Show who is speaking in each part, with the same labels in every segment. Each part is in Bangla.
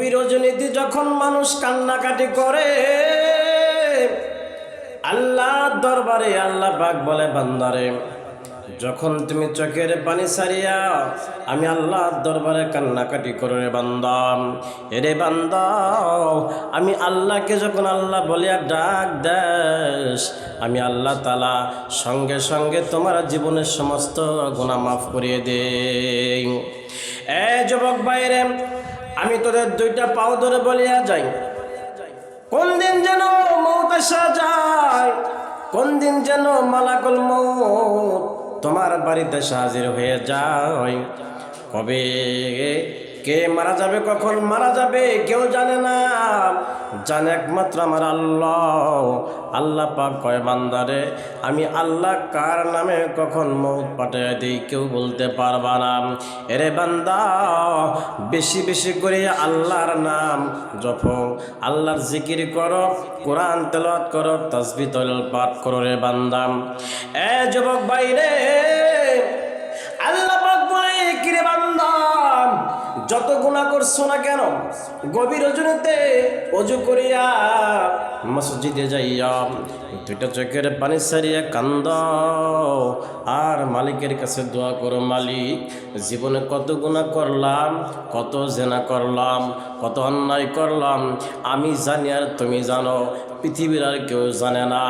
Speaker 1: গভীর রজনীতে যখন মানুষ কান্নাকাটি করে, আল্লাহর দরবারে আল্লাহ পাক বলে, বান্দারে যখন তুমি চোখের পানি ছাড়িয়া আমি আল্লাহর দরবারে কান্নাকাটি করো রে বান্দা, এরে বান্দা, আমি আল্লাহকে যখন আল্লাহ বলিয়া ডাক দেস, আমি আল্লাহ তাআলা সঙ্গে সঙ্গে তোমার জীবনের সমস্ত গুনাহ মাফ করিয়ে দেই। এ যুবক ভাইরে, আমি তোদের দুইটা পাও ধরে বলিয়া যাই, কোন দিন যেন মওত আসা যায়, কোন দিন যেন মালাকুল মওত তোমার বাড়িতে হাজির হয়ে যায়। কবে কে মারা যাবে, কখন মারা যাবে কেউ জানে না, জানে একমাত্র আমার আল্লাহ। আল্লাহ পাক কয়, বান্দারে আমি আল্লাহ কার নামে কখন মওত পাঠিয়ে দিই কেউ বলতে পারবা না। এরে বান্দা, বেশি বেশি করে আল্লাহর নাম জপো, আল্লাহর জিকির করো, কোরআন তেলাওয়াত করো, তাসবিহ তাহলিল পাঠ করো রে বান্দা। এ যুবক ভাই রে, আল্লাহ পাক বলে, কি রে বান্দা, যত গুনাহ করছো না কেন, গভীর রজনীতে ওযু করিয়া মসজিদে যাইয়া দুইটা চোখের পানি ছাড়িয়া কান্দাও আর মালিকের কাছে দোয়া করো, মালিক জীবনে কত গুনাহ করলাম, কত জেনা করলাম, কত অন্যায় করলাম, আমি জানি আর তুমি জানো, পৃথিবীর আর কেউ জানে না।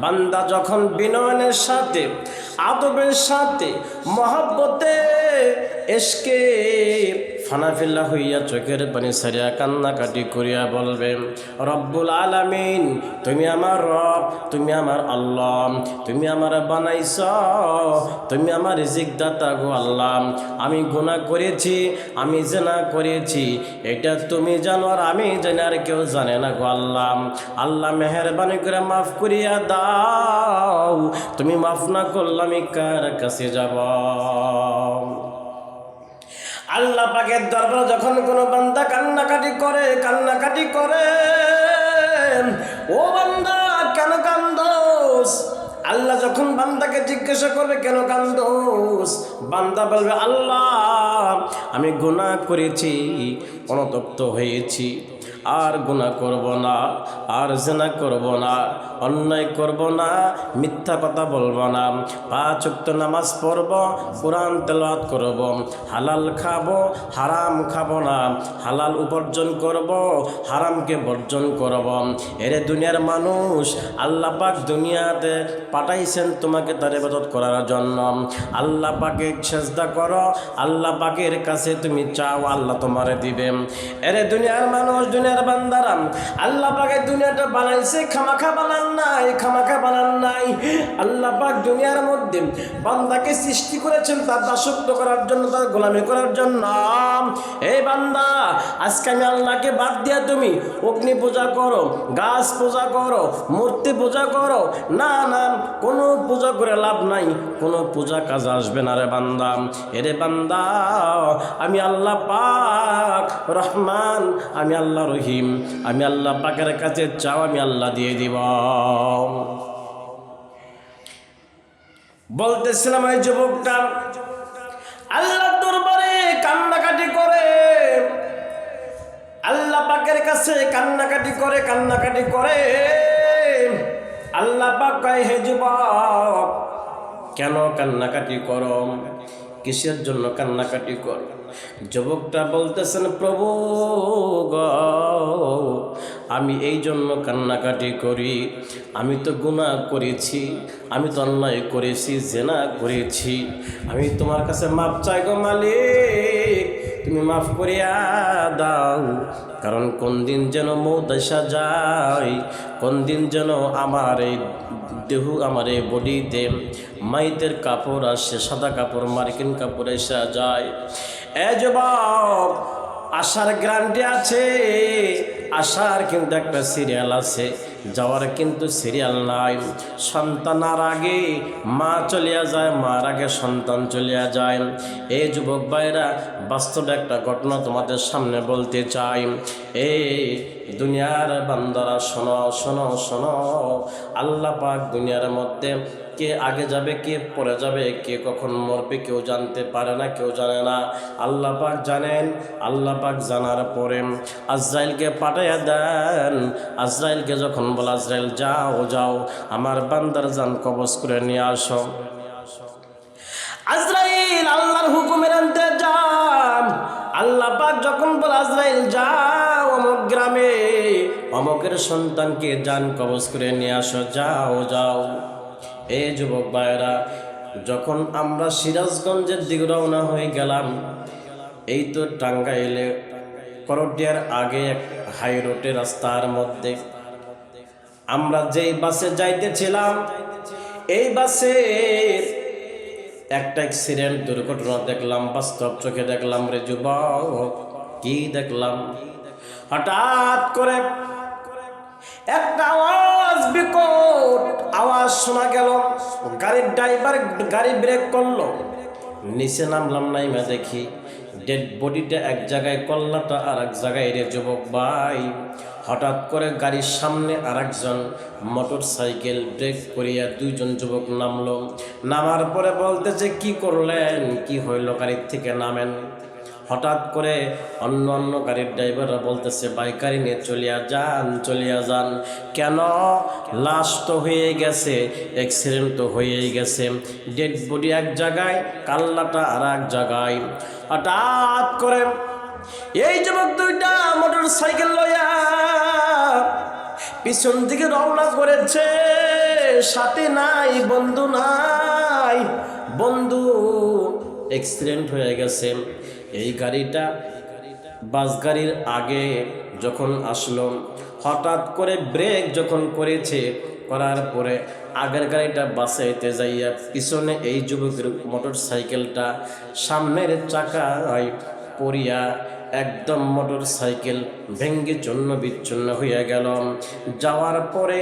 Speaker 1: বান্দা যখন বিনয়ের সাথে, আদবের সাথে, মহব্বতে, এশকে ফানাফিল্লা হইয়া চোখের পানি ছাড়িয়া কান্নাকাটি করিয়া বলবে, রব্বুল আলামিন, তুমি আমার রব, তুমি আমার আল্লাহ, তুমি আমার বানাইছ, তুমি আমার রিজিক দাতা গো আল্লাহ। আমি গুনাহ করেছি, আমি জেনা করেছি, এটা তুমি জানো আর আমি জানি, আর কেউ জানে না গো আল্লাহ। আল্লাহ মেহেরবানি করে মাফ করিয়া দাও, তুমি মাফ না করলে আমি কার কাছে যাব? আল্লাহ পাকের দরবারে যখন কোনো বান্দা কান্নাকাটি করে, ও বান্দা কেন কান্দোস? আল্লাহ যখন বান্দাকে জিজ্ঞাসা করবে কেন কান্দোস, বান্দা বলবে, আল্লাহ আমি গুনাহ করেছি, অনুতপ্ত হয়েছি, আর গুনাহ করব না, আর জেনা করব না, অন্যায় করব না, মিথ্যা কথা বলবো না, 5 ওয়াক্ত নামাজ পড়ব, কোরআন তেলাওয়াত করব, হালাল খাবো, হারাম খাবো না, হালাল উপার্জন করব, হারামকে বর্জন করব। এরে দুনিয়ার মানুষ, আল্লাহ পাক দুনিয়াতে পাঠাইছেন তোমাকে তার ইবাদত করার জন্য। আল্লাহ পাকে সেজদা করো, আল্লাহ পাকের কাছে তুমি চাও, আল্লাহ তোমারে দিবে। এরে দুনিয়ার মানুষ, দুনিয়ার বান্দারা, আল্লাহ পাকে দুনিয়াটা বানাইছে, খামাখা বানান নাই। আল্লাহ পাক দুনিয়ার মধ্যে বান্দাকে সৃষ্টি করেছেন তার দাসত্ব করার জন্য, তার গোলামি করার জন্য। এই বান্দা, আজকে আমি আল্লাহকে বাদ দিয়া তুমি অগ্নি পূজা করো, গাছ পূজা করো, মূর্তি পূজা করো, না না, কোনো পূজা করে লাভ নাই, কোনো পূজা কাজ আসবে না রে বান্দা। এরে বান্দা, আমি আল্লাহ পাক রহমান, আমি আল্লাহ রহিম, আমি আল্লাহ পাকের কাছে চাও, আমি আল্লাহ দিয়ে দিব। বলতেছিলাম, এই যুবকটা আল্লাহর দরবারে কান্নাকাটি করে, আল্লাহ পাকের কাছে কান্নাকাটি করে। আল্লাহ পাক কয়, হে যুবক, কেন কান্নাকাটি করো, কিসের জন্য কান্নাকাটি করো? যুবকটা বলতেছেন, প্রভু গো, আমি এই জন্য কান্নাকাটি করি, আমি তো গুনাহ করেছি, আমি তো অন্যায় করেছি, জেনা করেছি, আমি তোমার কাছে মাপ চাই গো মালিক, তুমি মাফ করিয়া দাও। কারণ কোন দিন যেন মওত আসা যায়, কোন দিন যেন আমার এই দেহ, আমার এই বডিতে মাইতের কাপড় আসে, সাদা কাপড়, মার্কিন কাপড় এসে যায়। এ যুবক, আশার গ্যারান্টি আছে, আশার কিন্তু একটা সিরিয়াল আছে, যাওয়ার কিন্তু সিরিয়াল নাই। সন্তানার আগে মা চলিয়া যায়, মার আগে সন্তান চলিয়া যায়। এই যুবক ভাইরা, বাস্তব একটা ঘটনা তোমাদের সামনে বলতে চাই। এই দুনিয়ার বান্দারা, শোনো শোনো শোনো, আল্লাহ পাক দুনিয়ার মধ্যে কে আগে যাবে, কে পরে যাবে, কে কখন মরবে কেউ জানতে পারে না, কেউ জানে না। আল্লাহ পাক জানেন। আল্লাহ পাক জানার পরে আজরাইলকে পাঠাইয়া দেন। আজরাইলকে যখন বলা, আজরাইল যাও যাও আমার বান্দার জান কবজ করে নিয়ে আসো। আজরাইল আল্লাহর হুকুমের আনতে যান। আল্লাহ পাক যখন বলে, আজরাইল যাও অমুক গ্রামে অমুকের সন্তানকে জান কবজ করে নিয়ে আসো, যাও যাও। এই যুবক ভাইরা, যখন আমরা সিরাজগঞ্জের দিকে রওনা হয়ে গেলাম, এই তো টাঙ্গাইলে করটিয়ার আগে এক হাই রোডের রাস্তার মধ্যে আমরা যেই বাসে যাইতেছিলাম, এই বাসের একটা অ্যাক্সিডেন্ট দুর্ঘটনা দেখলাম, বাস্তব চোখে দেখলাম রে যুবক। কি দেখলাম? হঠাৎ করে একটা আওয়াজ, বিকট আওয়াজ শোনা গেল। গাড়ির ড্রাইভার গাড়ি ব্রেক করলো। নিচে নামলাম, নাইমা দেখি ডেড বডিটা এক জায়গায়, কল্লাটা আর এক জায়গায় রে যুবক ভাই। হঠাৎ করে গাড়ির সামনে আর একজন মোটর সাইকেল ব্রেক করিয়া দুইজন যুবক নামলো। নামার পরে বলতেছে, কি করলেন, কি হইল, গাড়ির থেকে নামেন। হঠাৎ করে অন্য অন্য গাড়ির ড্রাইভাররা বলতেছে, ভাই গাড়ি নিয়ে চলিয়া যান, চলিয়া যান। কেন? লাশ তো হয়ে গেছে, অ্যাক্সিডেন্ট তো হয়েই গেছে, ডেড বডি এক জায়গায়, কাল্লাটা আর এক জায়গায়। হঠাৎ করে এই যুবক দুইটা মোটর সাইকেল লইয়া পিছন দিকে রওনা করেছে। সাথে নাই, বন্ধু নাই, বন্ধু অ্যাক্সিডেন্ট হয়ে গেছে। এই গাড়িটা বাস গাড়ির আগে যখন আসলো, হঠাৎ করে ব্রেক যখন করেছে, করার পরে আগের গাড়িটা বাসাইতে যাইয়া পিছনে এই যুবকের মোটর সাইকেলটা সামনের চাকায় পড়িয়া একদম মোটর সাইকেল ভেঙ্গে চূর্ণ বিচ্ছিন্ন হইয়া গেল। যাওয়ার পরে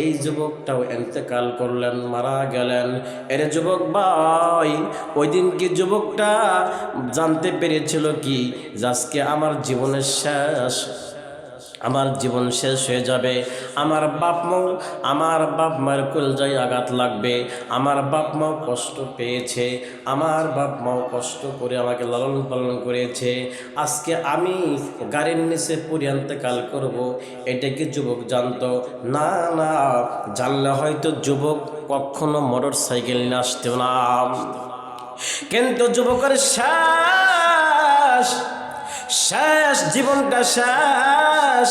Speaker 1: এই যুবকটাও ইন্তেকাল করলেন, মারা গেলেন। এর যুবক ভাই, ওই দিন কি যুবকটা জানতে পেরেছিল কি আজকে আমার জীবনের শেষ, আমার জীবন শেষ হয়ে যাবে, আমার বাপ মার কলজায় আঘাত লাগবে, আমার বাপ মাও কষ্ট পেয়েছে, আমার বাপ মাও কষ্ট করে আমাকে লালন পালন করেছে, আজকে আমি গাড়ির নিচে পড়ে ইন্তেকাল করব, এটা কি যুবক জানতো? না না, জানলে হয়তো যুবক কখনো মোটর সাইকেল নিয়ে আসতো না। কিন্তু যুবকের শেষ জীবনটা শেষ,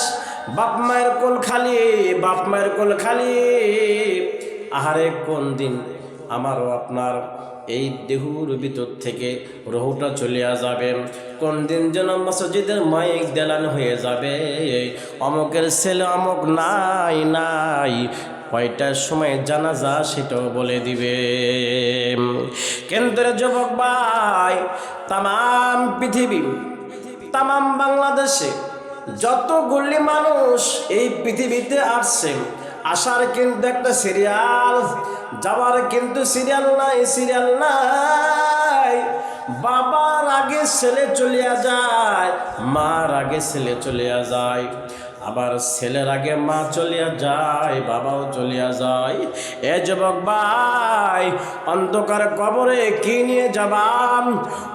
Speaker 1: বাপ মায়ের কোল খালি, বাপ মায়ের কোল খালি। আহারে কোন দিন আমারও আপনার এই দেহুর ভিতর থেকে রহুটা চলিয়া যাবে, কোন দিন যেন মসজিদের মাইক দেলান হয়ে যাবে, অমুকের ছেলে অমুক নাই নাই, কয়টার সময় জানাজা সেটাও বলে দিবে। কেন্দ্রের যুবক ভাই, তাম পৃথিবী, তাম বাংলাদেশে যতগুলি মানুষ এই পৃথিবীতে আসছে, আসার কিন্তু একটা সিরিয়াল, যাওয়ার কিন্তু সিরিয়াল নাই, সিরিয়াল নাই। বাবার আগে ছেলে চলিয়া যায়, মার আগে ছেলে চলিয়া যায়, আবার ছেলের আগে মা চলিয়া যায়, বাবাও চলিয়া যায়। এ যুবক ভাই, অন্ধকার কবরে কি নিয়ে যাবাম?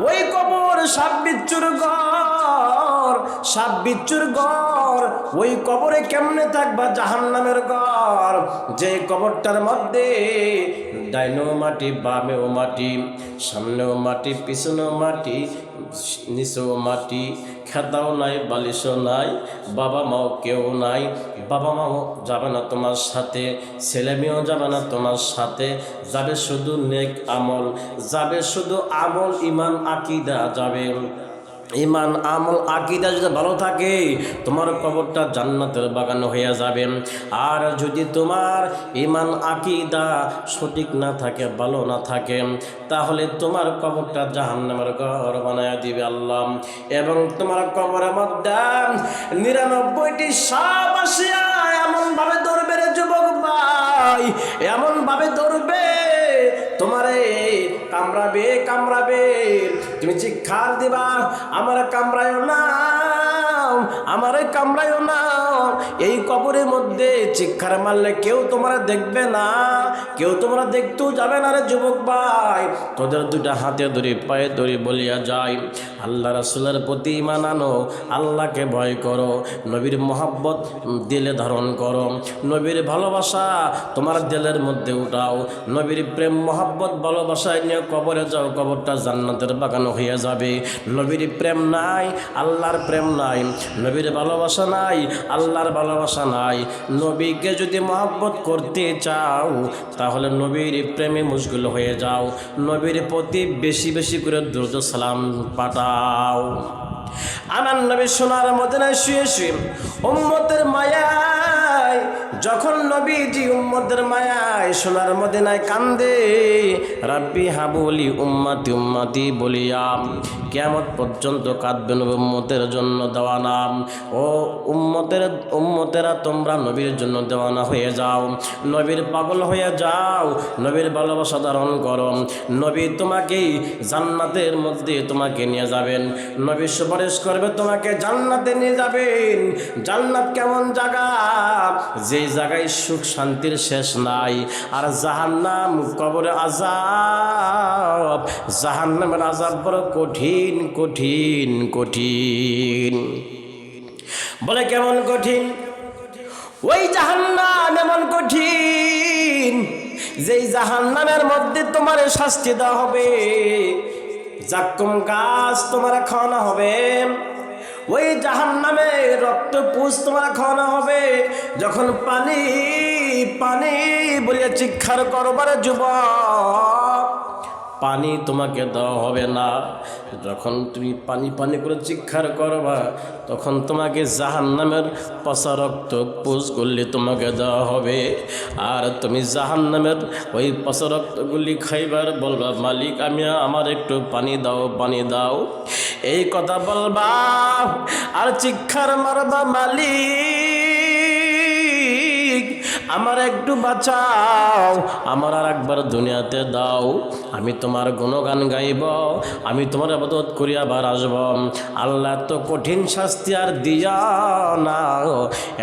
Speaker 1: ওই কবর সাপ বিচ্ছুর ঘর, সাপ বিচ্ছুর ঘর। ওই কবরে কেমনে থাকবা? জাহান্নামের ঘর, যে কবরটার মধ্যে ডাইনেও মাটি, বামেও মাটি, সামনেও মাটি, পিছনেও মাটি, নিচেও মাটি, খেতাও নাই, বালিশও নাই, বাবা মাও কেউ নাই, বাবা মাও যাবে না তোমার সাথে, ছেলে মেয়েও যাবে না তোমার সাথে, যাবে শুধু নেক আমল, যাবে শুধু আমল, ইমান আকীদা যাবে। ইমান আমল আকীদা যদি ভালো থাকে, তোমার কবরটা জান্নাতের বাগান হয়ে যাবে। আর যদি তোমার ইমান আকীদা সঠিক না থাকে, ভালো না থাকে, তাহলে তোমার কবরটা জাহান্নামের ঘর বানায় দিবে আল্লাহ। এবং তোমার কবরের মধ্যে 99টি সাপ আসিয়া এমন ভাবে ধরবে নাই, এমন ভাবে ধরবে তোমারে কামড়াবে কামড়াবে, তুমি চিৎকার দিবা আমার কামড়ায়ও না, আমারে কামড়ায়ও না। এই কবরের মধ্যে চিৎকার মারলে কেউ তোমরা দেখবে না, কেউ তোমরা দেখতেও যাবে না। রে যুবক ভাই, তোদের দুটা হাতে ধরে পায়ে ধরে বলিয়া যায়, আল্লাহ রাসূলের প্রতি ঈমান আনো, আল্লাহকে ভয় করো, নবীর মহব্বত দিলে ধারণ করো, নবীর ভালোবাসা তোমার দিলের মধ্যে উঠাও, নবীর প্রেম মহব্বত ভালোবাসায় নিয়ে কবরে যাও, কবরটা জান্নাতের বাগান হয়ে যাবে। নবীর প্রেম নাই, আল্লাহর প্রেম নাই, নবীর ভালোবাসা নাই, আল্লাহর ভালোবাসা নাই। নবীকে যদি মহব্বত করতে চাও তাহলে নবীর প্রেমে মুশগুল হয়ে যাও, নবীর প্রতি বেশি বেশি করে দ্রুত সালাম পাঠাও। আমার নবী সোনার মদিনায় শুয়ে শুয়ে উম্মতের মায়ায়, যখন নবীজি উম্মতের মায়ায় সোনার মদিনায় কান্দে, রাব্বি হাবুলি উম্মতি উম্মতি বলিয়া কিয়ামত পর্যন্ত কাঁদবেন উম্মতের জন্য দেওয়ানা। ও উম্মতেরা তোমরা নবীর জন্য দেওয়ানা হয়ে যাও, নবীর পাগল হয়ে যাও, নবীর ভালোবাসা ধারণ করো। নবী তোমাকেই জান্নাতের মধ্যে তোমাকে নিয়ে যাবেন, নবী সুপারিশ করবে তোমাকে জান্নাতে নিয়ে যাবেন। জান্নাত কেমন জায়গা, যেই জায়গায় সুখ শান্তির শেষ নাই। আর জাহান্নাম কবরে আযাব, জাহান্নামের আযাব বড় কঠিন কঠিন কঠিন। বলে কেমন কঠিন? ওই জাহান্নাম এমন কঠিন যেই জাহান্নামের মধ্যে তোমার শাস্তি দেওয়া হবে, জাক্কুম গাছ তোমার খাওয়ানো হবে, ওই জাহান্নামে রক্ত পুষ তোমার খাওয়ানো হবে। যখন পানি পানি বলিয়া চিৎকার করবার যুবক, পানি তোমাকে দেওয়া হবে না। যখন তুমি পানি পানি করে চিৎকার করবা তখন তোমাকে জাহান্নামের পচা রক্ত পুষগুলি তোমাকে দেওয়া হবে। আর তুমি জাহান্নামের ওই পচা রক্তগুলি খাইবার বলবা, মালিক আমি আমার একটু পানি দাও পানি দাও, এই কথা বলবা আর চিৎকার মারবা, মালিক আমার একটু বাঁচাও, আমার আর একবার দুনিয়াতে দাও, আমি তোমার গুণগান গাইব, আমি তোমার ইবাদত করি আবার আসব। আল্লাহ এত কঠিন শাস্তি আর দিও না,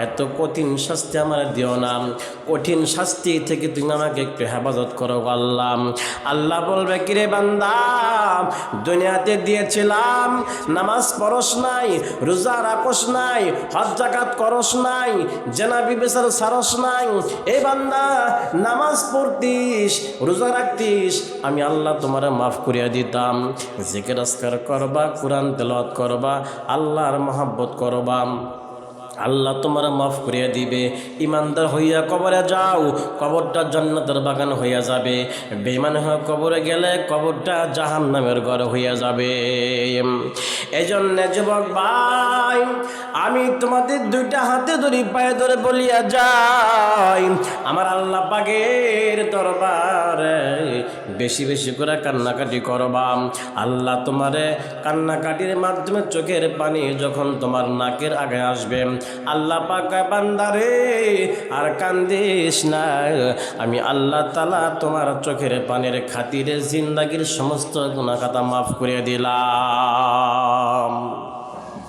Speaker 1: এত কঠিন শাস্তি আমার দিও না, কঠিন শাস্তি থেকে তুমি আমাকে একটু হেফাজত করো আল্লাহ। আল্লাহ বলবে, কিরে বান্দা, দুনিয়াতে দিয়েছিলাম, নামাজ পড়স নাই, রোজা রাখস নাই, হজ যাকাত করস নাই, জেনা বিবেচার সারস নাই, এই বান্দা নামাজ পড়তিস, রোজা রাখতিস, আমি আল্লাহ তোমার মাফ করিয়া দিতাম। জিকির আজকার করবা, কোরআন তেলাওয়াত করবা, আল্লাহর মহব্বত করবা, আল্লাহ তোমার মাফ করিয়া দিবে। ইমানদার হইয়া কবরে যাও, কবরটা জান্নাতের বাগান হইয়া যাবে। বেঈমান হয়ে কবরে গেলে কবরটা জাহান্নামের ঘর হইয়া যাবে। এজন্য যুবক ভাই, আমি তোমাদের দুইটা হাতে ধরি পায়ে ধরে বলিয়া যাই, আমার আল্লাহ পাকের দরবারে বেশি বেশি করে কান্নাকাটি করবা। আল্লাহ তোমারে কান্নাকাটির মাধ্যমে চোখের পানি যখন তোমার নাকের আগে আসবে, আল্লাহ পাক বান্দারে আর কান্দিস না, আমি আল্লাহ তাআলা তোমার চোখের পানির খাতিরে জিন্দাগির সমস্ত গুনাহ খাতা মাফ করে দিলাম।